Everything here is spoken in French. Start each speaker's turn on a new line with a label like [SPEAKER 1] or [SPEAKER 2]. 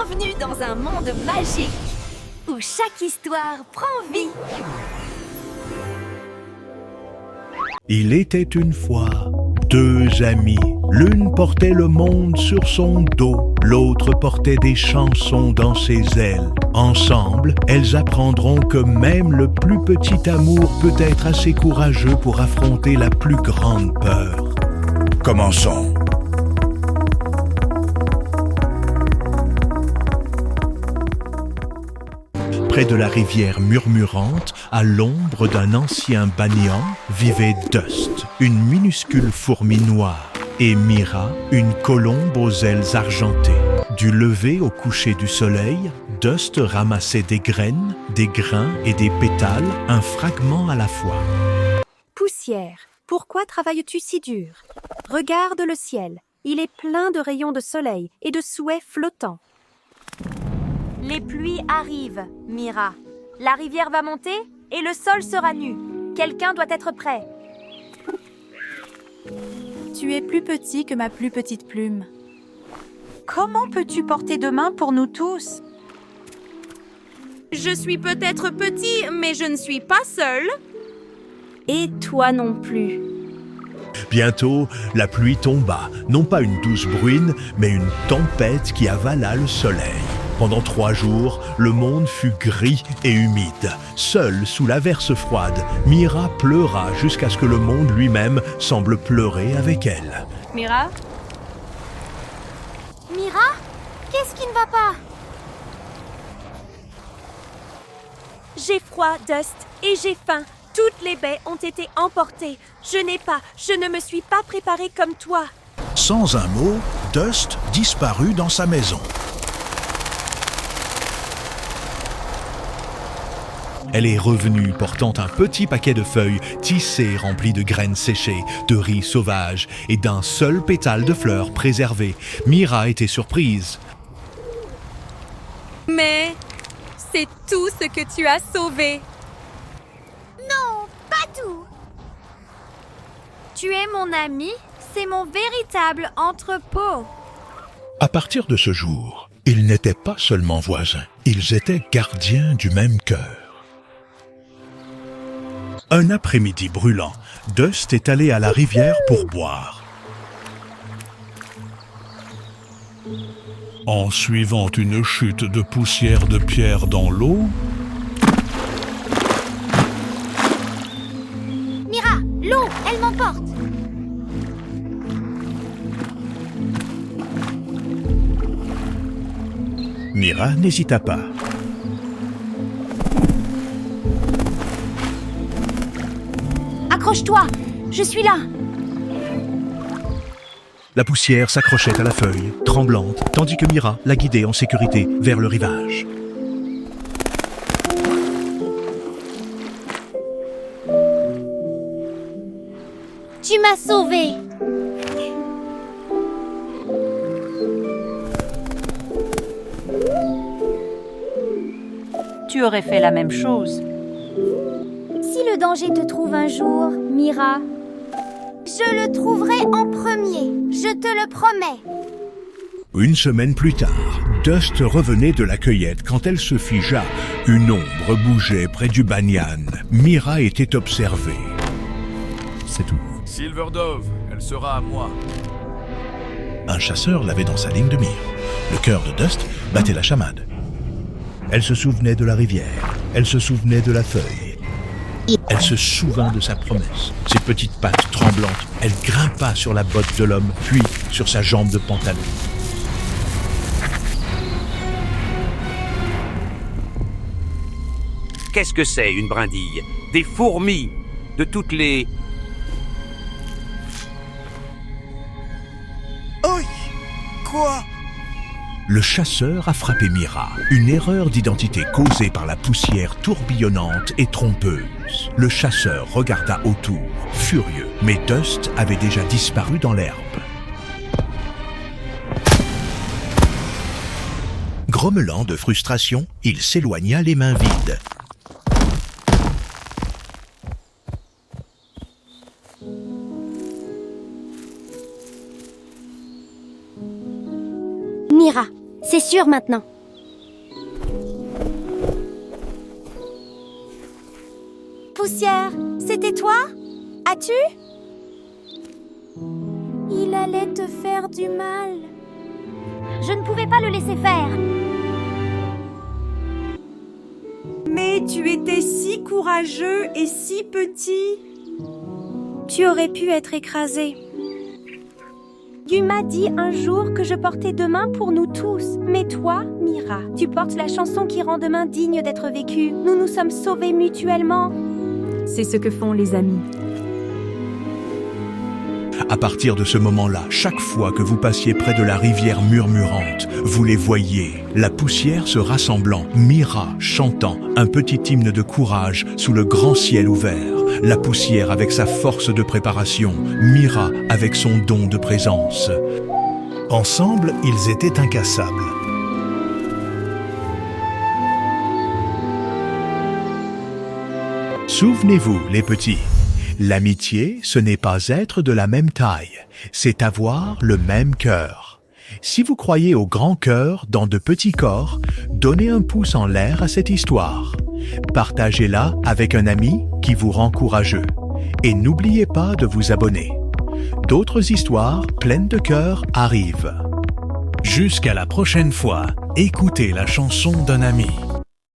[SPEAKER 1] Bienvenue dans un monde magique où chaque histoire prend vie.
[SPEAKER 2] Il était une fois deux amies. L'une portait le monde sur son dos, l'autre portait des chansons dans ses ailes. Ensemble, elles apprendront que même le plus petit amour peut être assez courageux pour affronter la plus grande peur. Commençons. Près de la rivière murmurante, à l'ombre d'un ancien banyan, vivait Dust, une minuscule fourmi noire, et Mira, une colombe aux ailes argentées. Du lever au coucher du soleil, Dust ramassait des graines, des grains et des pétales, un fragment à la fois.
[SPEAKER 3] Poussière, pourquoi travailles-tu si dur? Regarde le ciel, il est plein de rayons de soleil et de souhaits flottants.
[SPEAKER 4] Les pluies arrivent, Mira. La rivière va monter et le sol sera nu. Quelqu'un doit être prêt.
[SPEAKER 5] Tu es plus petit que ma plus petite plume. Comment peux-tu porter deux mains pour nous tous?
[SPEAKER 6] Je suis peut-être petit, mais je ne suis pas seul.
[SPEAKER 3] Et toi non plus.
[SPEAKER 2] Bientôt, la pluie tomba, non pas une douce bruine, mais une tempête qui avala le soleil. Pendant 3 jours, le monde fut gris et humide. Seule sous l'averse froide, Mira pleura jusqu'à ce que le monde lui-même semble pleurer avec elle.
[SPEAKER 5] Mira?
[SPEAKER 4] Mira? Qu'est-ce qui ne va pas? J'ai froid, Dust, et j'ai faim. Toutes les baies ont été emportées. Je ne me suis pas préparée comme toi.
[SPEAKER 2] Sans un mot, Dust disparut dans sa maison. Elle est revenue portant un petit paquet de feuilles tissées remplies de graines séchées, de riz sauvage et d'un seul pétale de fleurs préservé. Mira était surprise.
[SPEAKER 6] Mais c'est tout ce que tu as sauvé.
[SPEAKER 4] Non, pas tout. Tu es mon ami, c'est mon véritable entrepôt.
[SPEAKER 2] À partir de ce jour, ils n'étaient pas seulement voisins, ils étaient gardiens du même cœur. Un après-midi brûlant, Dust est allé à la rivière pour boire. En suivant une chute de poussière de pierre dans l'eau,
[SPEAKER 4] Mira, l'eau, elle m'emporte.
[SPEAKER 2] Mira n'hésita pas.
[SPEAKER 4] Accroche-toi, je suis là.
[SPEAKER 2] La poussière s'accrochait à la feuille, tremblante, tandis que Mira la guidait en sécurité vers le rivage.
[SPEAKER 4] Tu m'as sauvée.
[SPEAKER 5] Tu aurais fait la même chose.
[SPEAKER 4] Si le danger te trouve un jour, Mira, je le trouverai en premier, je te le promets.
[SPEAKER 2] Une semaine plus tard, Dust revenait de la cueillette quand elle se figea. Une ombre bougeait près du banyan. Mira était observée. C'est tout.
[SPEAKER 7] Silverdove, elle sera à moi.
[SPEAKER 2] Un chasseur l'avait dans sa ligne de mire. Le cœur de Dust battait la chamade. Elle se souvenait de la rivière. Elle se souvenait de la feuille. Elle se souvint de sa promesse. Ses petites pattes tremblantes, elle grimpa sur la botte de l'homme, puis sur sa jambe de pantalon.
[SPEAKER 8] Qu'est-ce que c'est, une brindille? Des fourmis, de toutes les...
[SPEAKER 7] Oi! Quoi?
[SPEAKER 2] Le chasseur a frappé Mira, une erreur d'identité causée par la poussière tourbillonnante et trompeuse. Le chasseur regarda autour, furieux, mais Dust avait déjà disparu dans l'herbe. Grommelant de frustration, il s'éloigna les mains vides.
[SPEAKER 4] Mira, c'est sûr maintenant. Poussière, c'était toi? As-tu? Il allait te faire du mal.
[SPEAKER 1] Je ne pouvais pas le laisser faire.
[SPEAKER 4] Mais tu étais si courageux et si petit.
[SPEAKER 3] Tu aurais pu être écrasé.
[SPEAKER 4] Tu m'as dit un jour que je portais demain pour nous tous. Mais toi, Mira, tu portes la chanson qui rend demain digne d'être vécu. Nous nous sommes sauvés mutuellement.
[SPEAKER 3] C'est ce que font les amis.
[SPEAKER 2] À partir de ce moment-là, chaque fois que vous passiez près de la rivière murmurante, vous les voyiez, la poussière se rassemblant, Mira chantant un petit hymne de courage sous le grand ciel ouvert, la poussière avec sa force de préparation, Mira avec son don de présence.
[SPEAKER 9] Ensemble, ils étaient incassables.
[SPEAKER 2] Souvenez-vous, les petits, l'amitié, ce n'est pas être de la même taille, c'est avoir le même cœur. Si vous croyez au grand cœur dans de petits corps, donnez un pouce en l'air à cette histoire. Partagez-la avec un ami qui vous rend courageux. Et n'oubliez pas de vous abonner. D'autres histoires pleines de cœur arrivent.
[SPEAKER 9] Jusqu'à la prochaine fois, écoutez la chanson d'un ami.